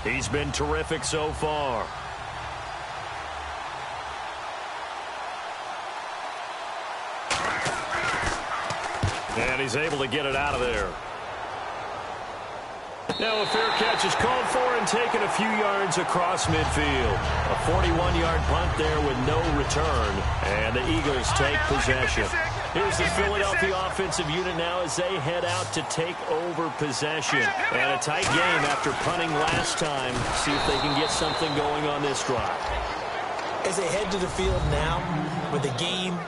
He's been terrific so far. And he's able to get it out of there. Now a fair catch is called for and taken a few yards across midfield. A 41-yard punt there with no return. And the Eagles take possession. Here's the Philadelphia offensive unit now as they head out to take over possession. And a tight game after punting last time. See if they can get something going on this drive. As they head to the field now with the game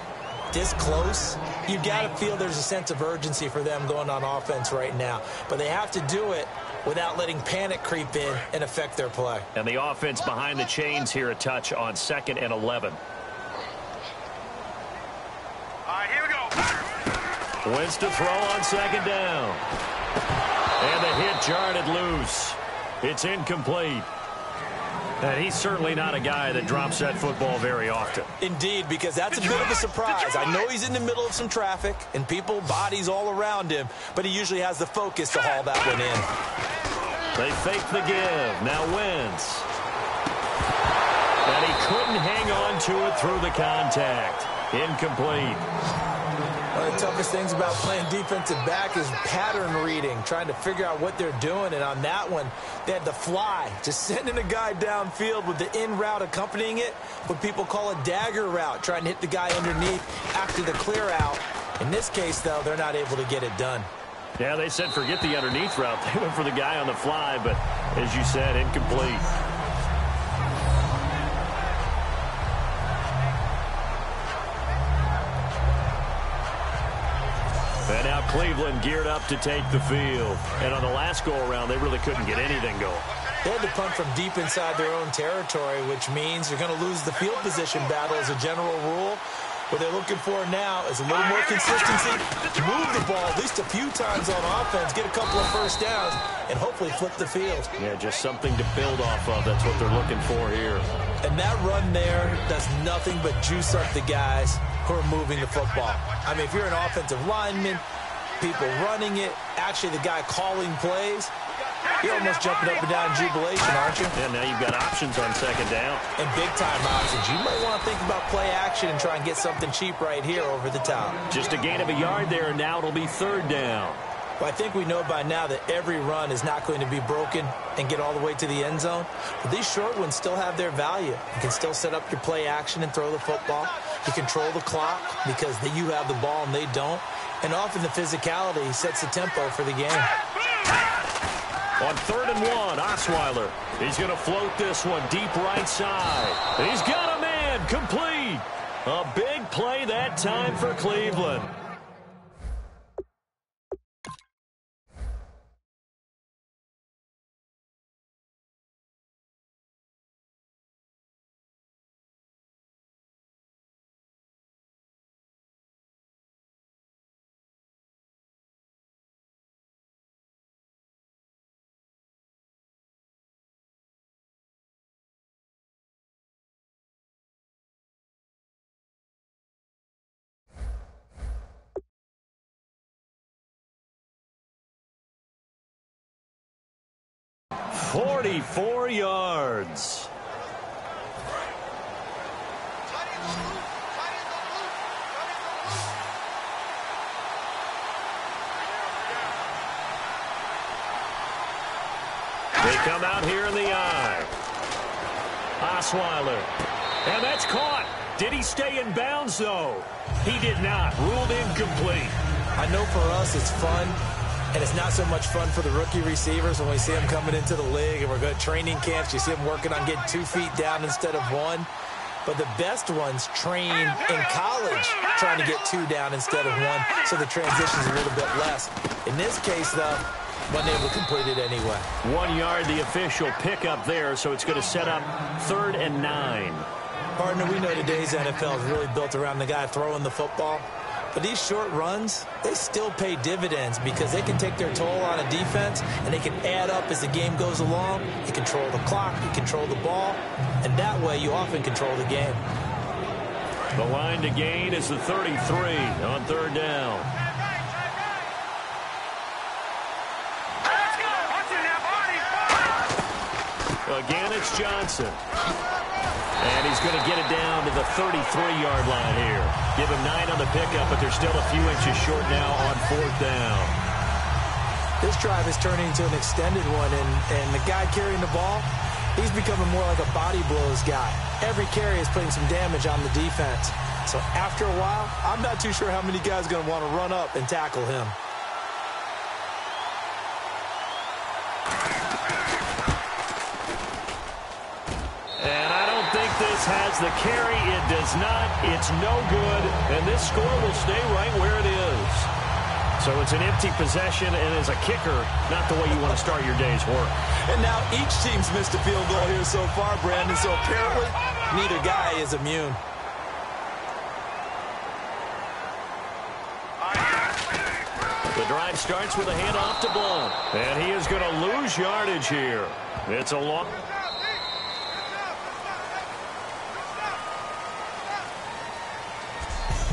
this close, you got to feel there's a sense of urgency for them going on offense right now. But they have to do it without letting panic creep in and affect their play. And the offense behind the chains here a touch on 2nd and 11. All right, here we go. Wentz to throw on 2nd down. And the hit jarred it loose. It's incomplete. And he's certainly not a guy that drops that football very often. Indeed, because that's a bit of a surprise. I know he's in the middle of some traffic and people, bodies all around him, but he usually has the focus to haul that one in. They fake the give. Now Wentz. And he couldn't hang on to it through the contact. Incomplete. One of the toughest things about playing defensive back is pattern reading, trying to figure out what they're doing. And on that one, they had the fly, just sending a guy downfield with the in route accompanying it, what people call a dagger route, trying to hit the guy underneath after the clear out. In this case, though, they're not able to get it done. Yeah, they said forget the underneath route. They went for the guy on the fly, but as you said, incomplete. And now Cleveland geared up to take the field. And on the last go-around, they really couldn't get anything going. They had to punt from deep inside their own territory, which means you're going to lose the field position battle as a general rule. What they're looking for now is a little more consistency, move the ball at least a few times on offense, get a couple of first downs, and hopefully flip the field. Yeah, just something to build off of. That's what they're looking for here. And that run there does nothing but juice up the guys who are moving the football. I mean, if you're an offensive lineman, people running it, actually the guy calling plays, you're almost jumping up and down in jubilation, aren't you? Yeah, now you've got options on 2nd down. And big-time options. You might want to think about play action and try and get something cheap right here over the top. Just a gain of a yard there, and now it'll be 3rd down. Well, I think we know by now that every run is not going to be broken and get all the way to the end zone. But these short ones still have their value. You can still set up your play action and throw the football. You control the clock because you have the ball and they don't. And often the physicality sets the tempo for the game. On 3rd and 1, Osweiler. He's going to float this one deep right side. He's got a man, complete. A big play that time for Cleveland. "44 yards. They come out here in the eye. Osweiler. And that's caught. Did he stay in bounds, though? He did not. Ruled incomplete. I know for us it's fun, and it's not so much fun for the rookie receivers when we see them coming into the league and we're going to training camps. You see them working on getting 2 feet down instead of 1. But the best ones train in college trying to get 2 down instead of 1, so the transition's a little bit less. In this case, though, wasn't able to complete it anyway. 1 yard, the official pickup there, so it's going to set up 3rd and 9. Partner, we know today's NFL is really built around the guy throwing the football. But these short runs, they still pay dividends because they can take their toll on a defense and they can add up as the game goes along. You control the clock, you control the ball, and that way you often control the game. The line to gain is the 33 on 3rd down. again, it's Johnson. And he's going to get it down to the 33-yard line here. Give him 9 on the pickup, but they're still a few inches short now on 4th down. This drive is turning into an extended one, and the guy carrying the ball, he's becoming more like a body blows guy. Every carry is putting some damage on the defense. So after a while, I'm not too sure how many guys are going to want to run up and tackle him. And I don't think this has the carry. It does not. It's no good. And this score will stay right where it is. So it's an empty possession, and as a kicker, not the way you want to start your day's work. And now each team's missed a field goal here so far, Brandon. So apparently, neither guy is immune. The drive starts with a handoff to Blunt. And he is going to lose yardage here. It's a long...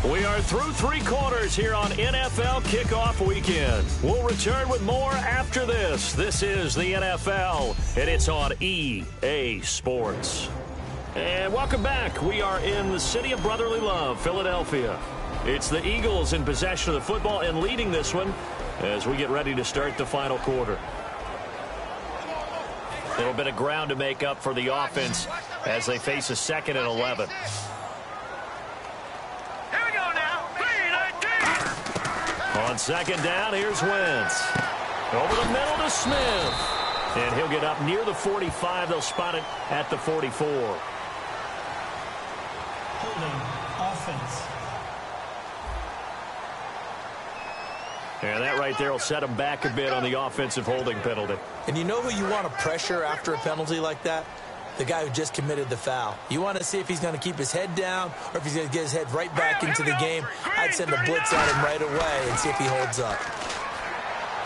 We are through 3 quarters here on NFL Kickoff Weekend. We'll return with more after this. This is the NFL, and it's on EA Sports. And welcome back. We are in the city of brotherly love, Philadelphia. It's the Eagles in possession of the football and leading this one as we get ready to start the final quarter. A little bit of ground to make up for the offense as they face a 2nd and 11. On 2nd down, here's Wentz. Over the middle to Smith. And he'll get up near the 45. They'll spot it at the 44. Holding offense. And that right there will set him back a bit on the offensive holding penalty. And you know who you want to pressure after a penalty like that? The guy who just committed the foul. You want to see if he's going to keep his head down or if he's going to get his head right back into the game. I'd send a blitz at him right away and see if he holds up.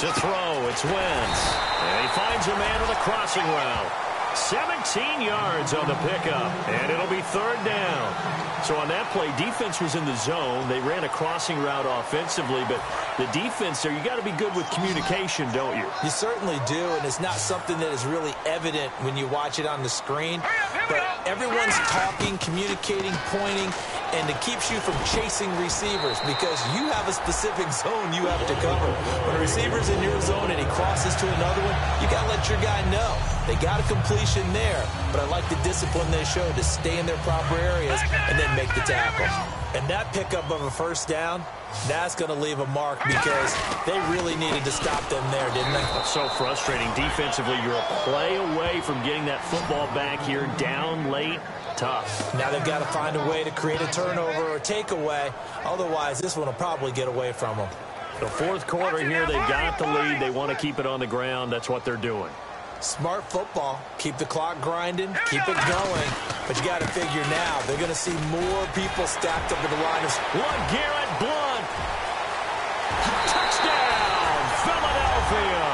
To throw, it's Wentz. And he finds a man with a crossing route. 17 yards on the pickup, and it'll be 3rd down. So on that play, defense was in the zone. They ran a crossing route offensively, but the defense there, you got to be good with communication, don't you? You certainly do, and it's not something that is really evident when you watch it on the screen. But everyone's talking, communicating, pointing, and it keeps you from chasing receivers because you have a specific zone you have to cover. When a receiver's in your zone and he crosses to another one, you got to let your guy know. They got a completion there, but I like the discipline they showed to stay in their proper areas and then make the tackle. And that pickup of a 1st down, that's going to leave a mark because they really needed to stop them there, didn't they? So frustrating. Defensively, you're a play away from getting that football back here down late. Tough. Now they've got to find a way to create a turnover or takeaway. Otherwise, this one will probably get away from them. The 4th quarter here, they've got the lead. They want to keep it on the ground. That's what they're doing. Smart football. Keep the clock grinding. Keep it going. But you got to figure now, they're going to see more people stacked up in the line. LeGarrette Blunt. Touchdown, Philadelphia.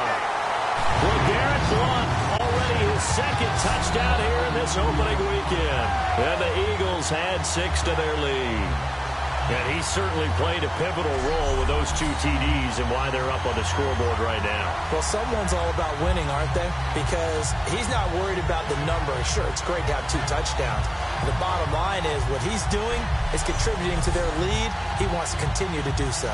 LeGarrette Blunt, already his 2nd touchdown here in this opening weekend. And the Eagles had 6 to their lead. And he certainly played a pivotal role with those 2 TDs and why they're up on the scoreboard right now. Well, someone's all about winning, aren't they? Because he's not worried about the number. Sure, it's great to have 2 touchdowns. The bottom line is what he's doing is contributing to their lead. He wants to continue to do so.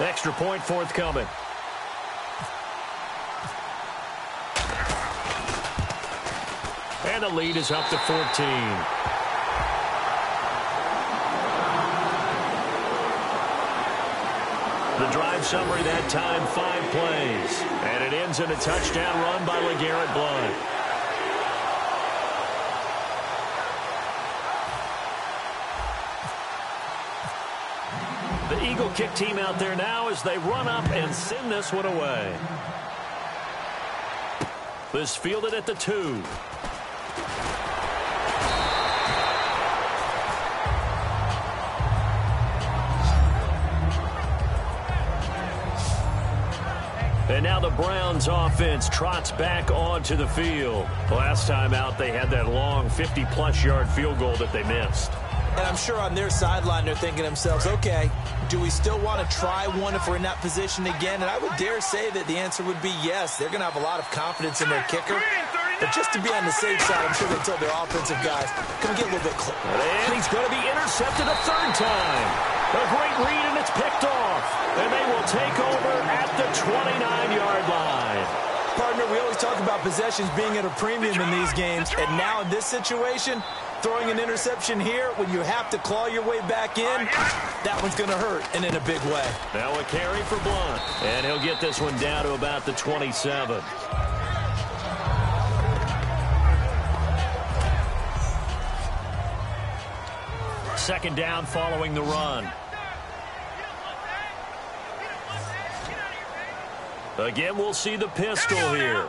Extra point forthcoming. And the lead is up to 14. The drive summary that time, 5 plays. And it ends in a touchdown run by LeGarrette Blunt. The Eagle kick team out there now as they run up and send this one away. This fielded at the 2. And now the Browns offense trots back onto the field. Last time out, they had that long 50-plus yard field goal that they missed. And I'm sure on their sideline they're thinking to themselves, okay, do we still want to try one if we're in that position again? And I would dare say that the answer would be yes. They're going to have a lot of confidence in their kicker. But just to be on the safe side, I'm sure they told their offensive guys, can we get a little bit closer? And he's going to be intercepted a third time. A great read, and it's picked off. And they will take over at the 29-yard line. Partner, we always talk about possessions being at a premium in these games. And now in this situation, throwing an interception here when you have to claw your way back in, that one's going to hurt, and in a big way. Now a carry for Blunt. And he'll get this one down to about the 27. Second down following the run. Again, we'll see the pistol here.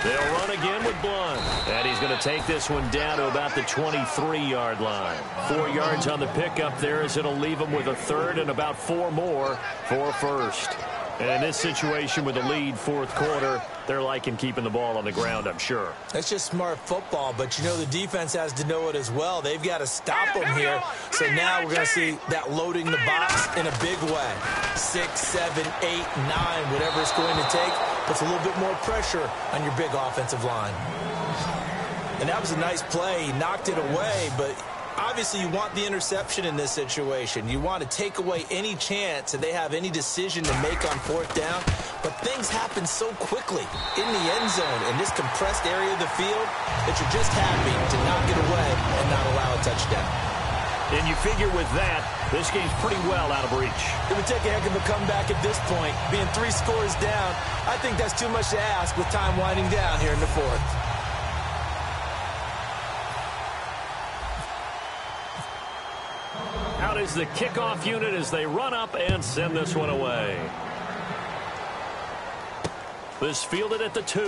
They'll run again with Blunt. And he's going to take this one down to about the 23-yard line. 4 yards on the pickup there as it'll leave him with a third and about 4 more for first. And in this situation with a lead fourth quarter, they're liking keeping the ball on the ground, I'm sure. That's just smart football, but you know the defense has to know it as well. They've got to stop them here. So now we're going to see that loading the box in a big way. 6, 7, 8, 9, whatever it's going to take, puts a little bit more pressure on your big offensive line. And that was a nice play. He knocked it away, but obviously you want the interception in this situation. You want to take away any chance that they have any decision to make on fourth down. But things happen so quickly in the end zone in this compressed area of the field that you're just happy to knock it away and not allow a touchdown. And you figure with that, this game's pretty well out of reach. It would take a heck of a comeback at this point. Being 3 scores down, I think that's too much to ask with time winding down here in the fourth. Out is the kickoff unit as they run up and send this one away. This fielded at the 2.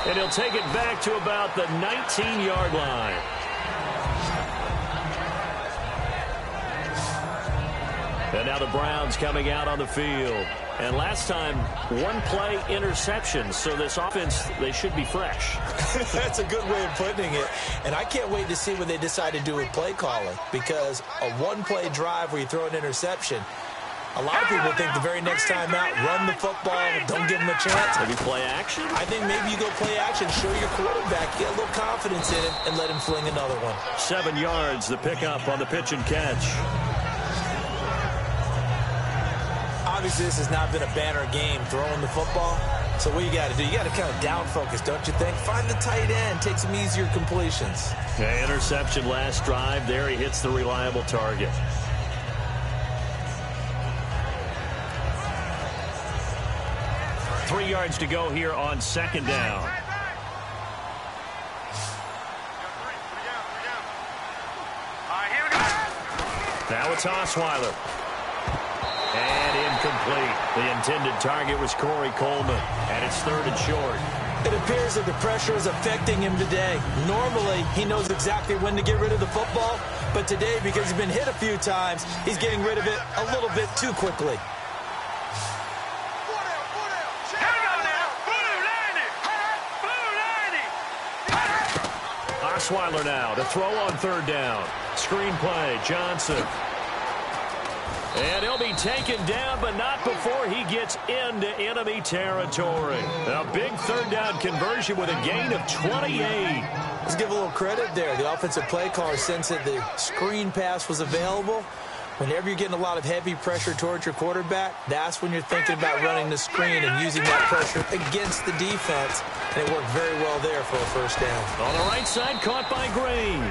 And he'll take it back to about the 19-yard line. And now the Browns coming out on the field. And last time, 1-play interception. So this offense, they should be fresh. That's a good way of putting it. And I can't wait to see what they decide to do with play calling. Because a 1-play drive where you throw an interception, a lot of people think the very next time out, run the football, don't give them a chance. Maybe play action? I think maybe you go play action, show your quarterback, get a little confidence in him, and let him fling another one. 7 yards, the pickup on the pitch and catch. Obviously, this has not been a banner game throwing the football. So what you got to do, you got to kind of down focus, don't you think? Find the tight end, take some easier completions. Okay, interception last drive. There he hits the reliable target. Three yards to go here on second down. Now it's Osweiler. And incomplete. The intended target was Corey Coleman. And it's third and short. It appears that the pressure is affecting him today. Normally, he knows exactly when to get rid of the football. But today, because he's been hit a few times, he's getting rid of it a little bit too quickly. Osweiler now to throw on third down. Screen play, Johnson. And he'll be taken down, but not before he gets into enemy territory. A big third down conversion with a gain of 28. Let's give a little credit there. The offensive play caller sensed that the screen pass was available. Whenever you're getting a lot of heavy pressure towards your quarterback, that's when you're thinking about running the screen and using that pressure against the defense. And it worked very well there for a first down. On the right side, caught by Green.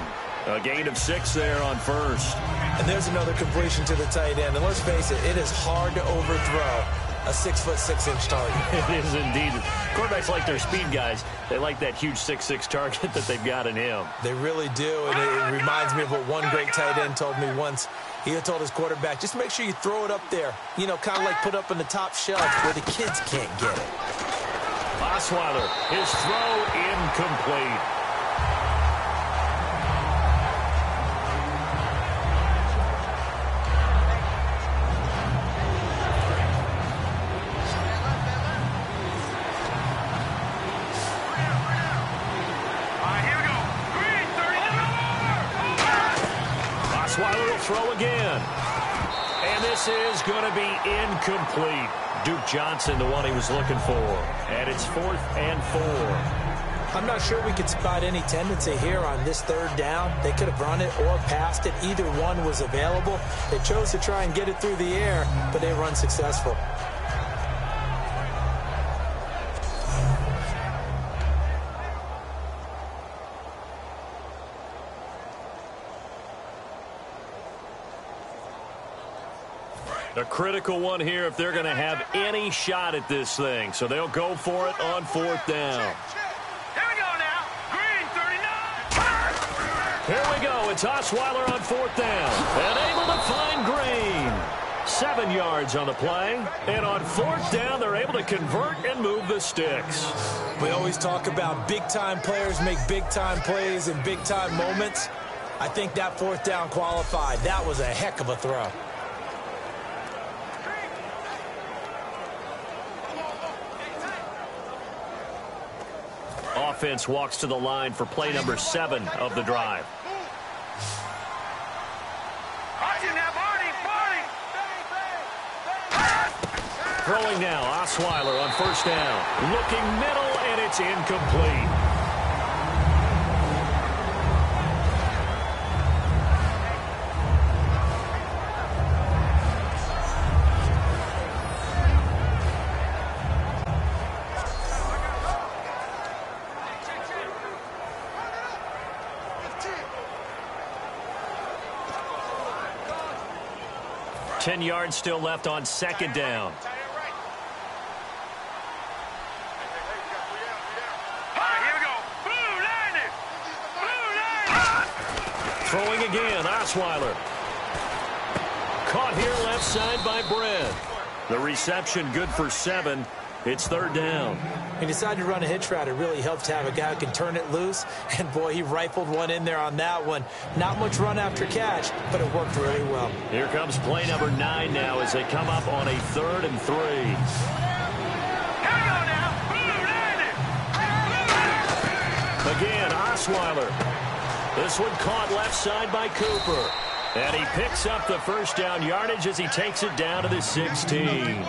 A gain of 6 there on first. And there's another completion to the tight end. And let's face it, it is hard to overthrow a 6'6" target. It is indeed. Quarterbacks like their speed guys. They like that huge 6'6" target that they've got in him. They really do, and it reminds me of what one great tight end told me once. He had told his quarterback, just make sure you throw it up there, you know, kind of like put up in the top shelf where the kids can't get it. Osweiler, his throw incomplete. Osweiler will throw again. And this is going to be incomplete. Duke Johnson, the one he was looking for. And it's 4th and 4. I'm not sure we could spot any tendency here on this 3rd down. They could have run it or passed it. Either one was available. They chose to try and get it through the air, but they were unsuccessful. A critical one here if they're going to have any shot at this thing. So they'll go for it on 4th down. Here we go now. Green, 39. Here we go. It's Osweiler on 4th down. And able to find Green. 7 yards on the play. And on 4th down, they're able to convert and move the sticks. We always talk about big-time players make big-time plays in big-time moments. I think that 4th down qualified. That was a heck of a throw. Offense walks to the line for play number 7 of the drive. Throwing now, Osweiler on 1st down. Looking middle, and it's incomplete. Ten yards still left on 2nd down. Throwing again, Osweiler. Caught here left side by Brent. The reception good for 7. It's 3rd down. He decided to run a hitch route. It really helped to have a guy who can turn it loose. And, boy, he rifled one in there on that one. Not much run after catch, but it worked really well. Here comes play number 9 now as they come up on a 3rd and 3. Again, Osweiler. This one caught left side by Cooper. And he picks up the 1st down yardage as he takes it down to the 16.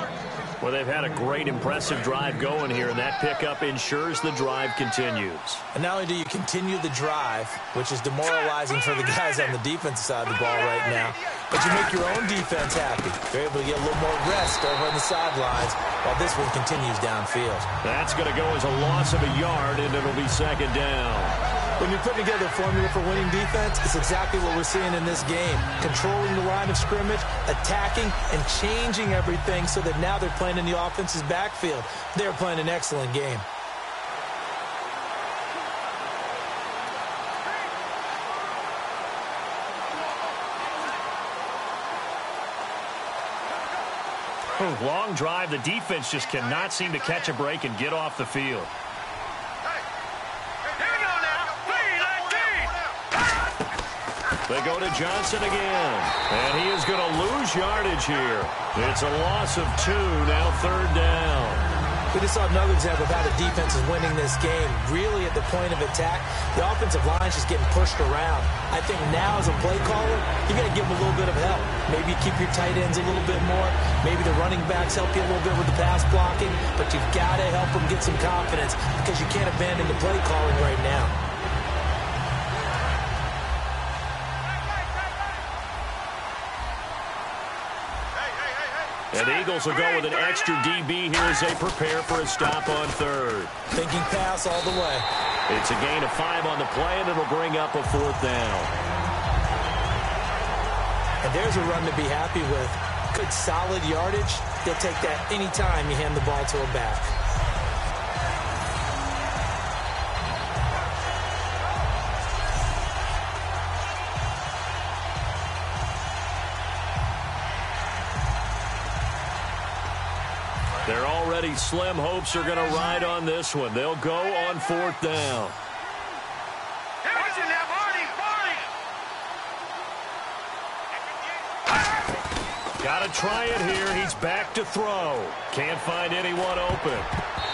Well, they've had a great, impressive drive going here, and that pickup ensures the drive continues. And not only do you continue the drive, which is demoralizing for the guys on the defensive side of the ball right now, but you make your own defense happy. You're able to get a little more rest over on the sidelines while this one continues downfield. That's going to go as a loss of a yard, and it'll be 2nd down. When you put together a formula for winning defense, it's exactly what we're seeing in this game. Controlling the line of scrimmage, attacking, and changing everything so that now they're playing in the offense's backfield. They're playing an excellent game. Long drive. The defense just cannot seem to catch a break and get off the field. They go to Johnson again. And he is going to lose yardage here. It's a loss of 2, now 3rd down. We just saw another example of how the defense is winning this game. Really at the point of attack, the offensive line is just getting pushed around. I think now as a play caller, you got to give them a little bit of help. Maybe keep your tight ends a little bit more. Maybe the running backs help you a little bit with the pass blocking. But you've got to help them get some confidence because you can't abandon the play calling right now. And the Eagles will go with an extra DB here as they prepare for a stop on 3rd. Thinking pass all the way. It's a gain of 5 on the play, and it'll bring up a 4th down. And there's a run to be happy with. Good solid yardage, they'll take that anytime you hand the ball to a back. Their already slim hopes are going to ride on this one. They'll go on 4th down. Got to try it here. He's back to throw. Can't find anyone open.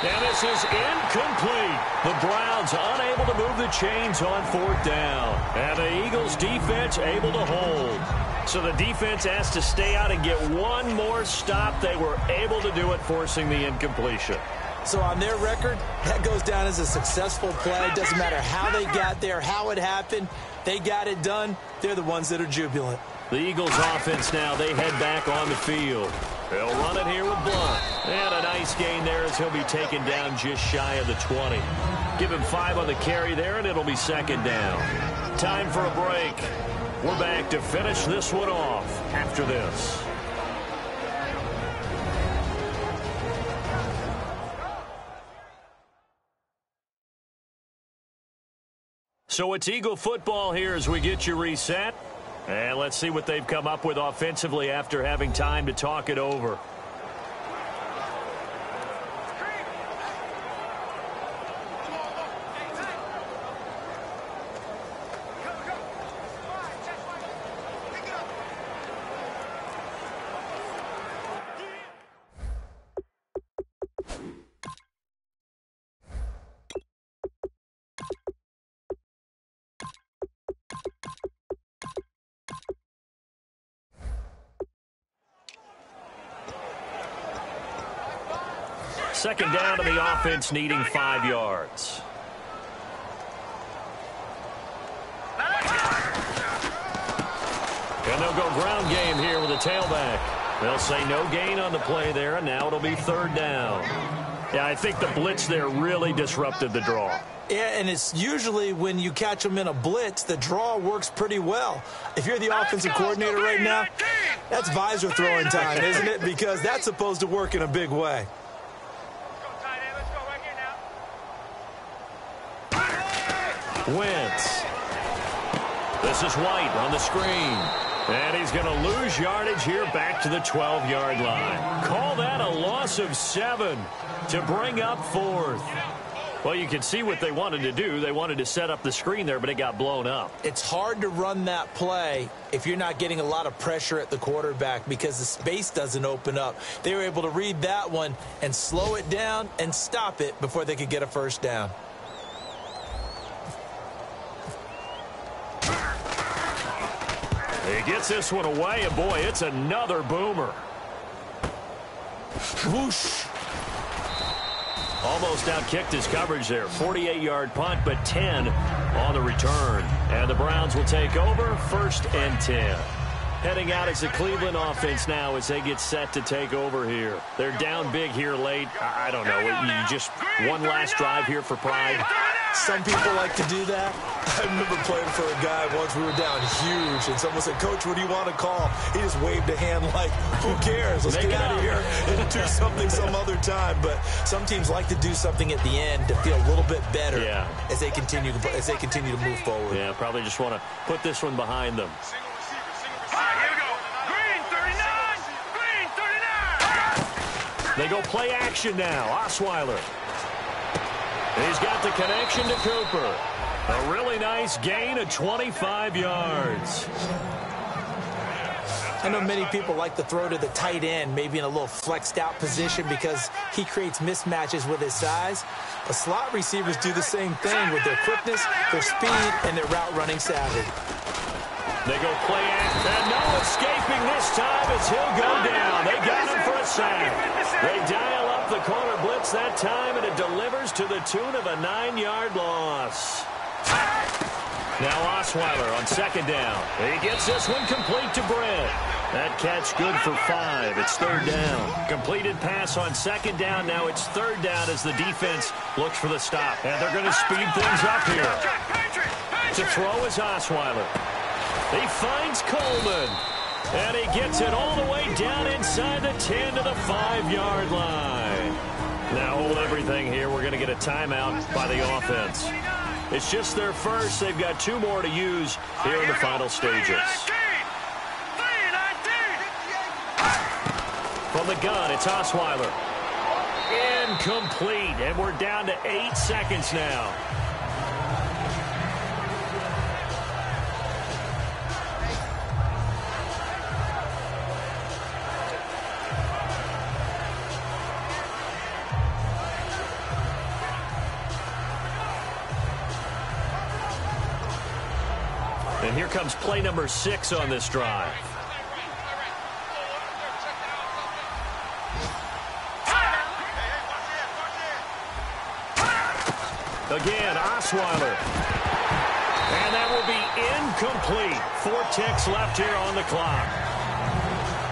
And this is incomplete. The Browns unable to move the chains on 4th down. And the Eagles defense able to hold. So the defense has to stay out and get one more stop. They were able to do it, forcing the incompletion. So on their record, that goes down as a successful play. It doesn't matter how they got there, how it happened. They got it done. They're the ones that are jubilant. The Eagles offense now, they head back on the field. They'll run it here with Blunt. And a nice gain there as he'll be taken down just shy of the 20. Give him 5 on the carry there, and it'll be 2nd down. Time for a break. We're back to finish this one off after this. So it's Eagle football here as we get you reset. And let's see what they've come up with offensively after having time to talk it over. Second down to the offense, needing 5 yards. And they'll go ground game here with a tailback. They'll say no gain on the play there, and now it'll be 3rd down. Yeah, I think the blitz there really disrupted the draw. Yeah, and it's usually when you catch them in a blitz, the draw works pretty well. If you're the offensive coordinator right now, that's visor throwing time, isn't it? Because that's supposed to work in a big way. Wentz. This is White on the screen. And he's going to lose yardage here back to the 12-yard line. Call that a loss of 7 to bring up 4th. Well, you can see what they wanted to do. They wanted to set up the screen there, but it got blown up. It's hard to run that play if you're not getting a lot of pressure at the quarterback because the space doesn't open up. They were able to read that one and slow it down and stop it before they could get a 1st down. He gets this one away, and boy, it's another boomer. Whoosh. Almost outkicked his coverage there. 48-yard punt, but 10 on the return. And the Browns will take over, 1st and 10. Heading out as the Cleveland offense now as they get set to take over here. They're down big here late. I don't know. You just one last drive here for pride. Some people like to do that. I remember playing for a guy once. We were down huge, and someone said, "Coach, what do you want to call?" He just waved a hand like, "Who cares? Let's get out of here and do something some other time." But some teams like to do something at the end to feel a little bit better as they continue to move forward. Yeah, probably just want to put this one behind them. All right, here we go. Green 39. Green 39. They go play action now. Osweiler. He's got the connection to Cooper. A really nice gain of 25 yards. I know many people like to throw to the tight end, maybe in a little flexed out position because he creates mismatches with his size. But slot receivers do the same thing with their quickness, their speed, and their route running savvy. They go play action, and no escaping this time as he'll go down. They got him for a sack. They dial up the corner blitz that time, and it delivers to the tune of a 9-yard loss. Now Osweiler on 2nd down. He gets this one complete to Brent. That catch good for 5. It's 3rd down. Completed pass on 2nd down. Now it's 3rd down as the defense looks for the stop. And they're going to speed things up here. To throw is Osweiler. He finds Coleman. And he gets it all the way down inside the 10 to the 5-yard line. Now hold everything here. We're going to get a timeout by the offense. It's just their first. They've got 2 more to use here in the final stages. From the gun, it's Osweiler. Incomplete, and we're down to 8 seconds now. And here comes play number 6 on this drive. Again, Osweiler. And that will be incomplete. 4 ticks left here on the clock.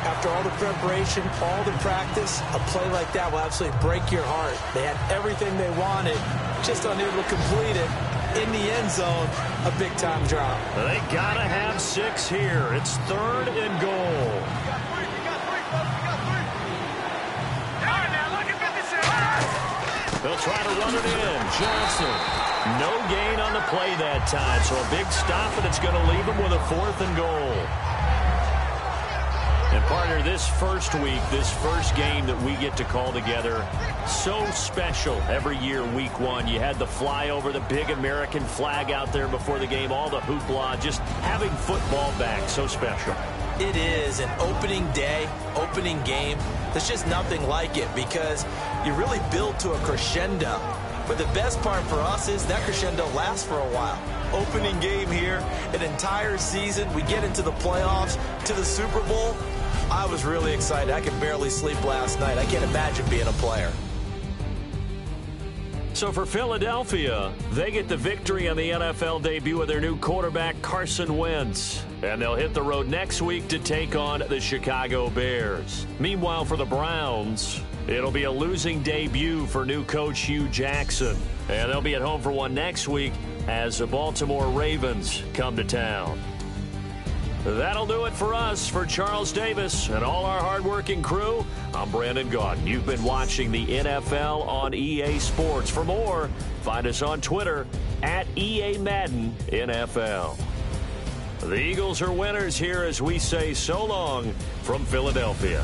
After all the preparation, all the practice, a play like that will absolutely break your heart. They had everything they wanted, just unable to complete it. In the end zone, a big-time drop. They got to have 6 here. It's 3rd and goal. They'll try to run it in. Johnson. No gain on the play that time, so a big stop, and it's going to leave them with a 4th and goal. And partner, this first week, this first game that we get to call together, so special every year, week 1. You had the flyover, the big American flag out there before the game, all the hoopla, just having football back, so special. It is an opening day, opening game. There's just nothing like it because you really build to a crescendo. But the best part for us is that crescendo lasts for a while. Opening game here, an entire season. We get into the playoffs, to the Super Bowl. I was really excited. I could barely sleep last night. I can't imagine being a player. So for Philadelphia, they get the victory on the NFL debut of their new quarterback, Carson Wentz. And they'll hit the road next week to take on the Chicago Bears. Meanwhile, for the Browns, it'll be a losing debut for new coach Hugh Jackson. And they'll be at home for one next week as the Baltimore Ravens come to town. That'll do it for us. For Charles Davis and all our hardworking crew, I'm Brandon Gaudin. You've been watching the NFL on EA Sports. For more, find us on Twitter at EA Madden NFL. The Eagles are winners here as we say so long from Philadelphia.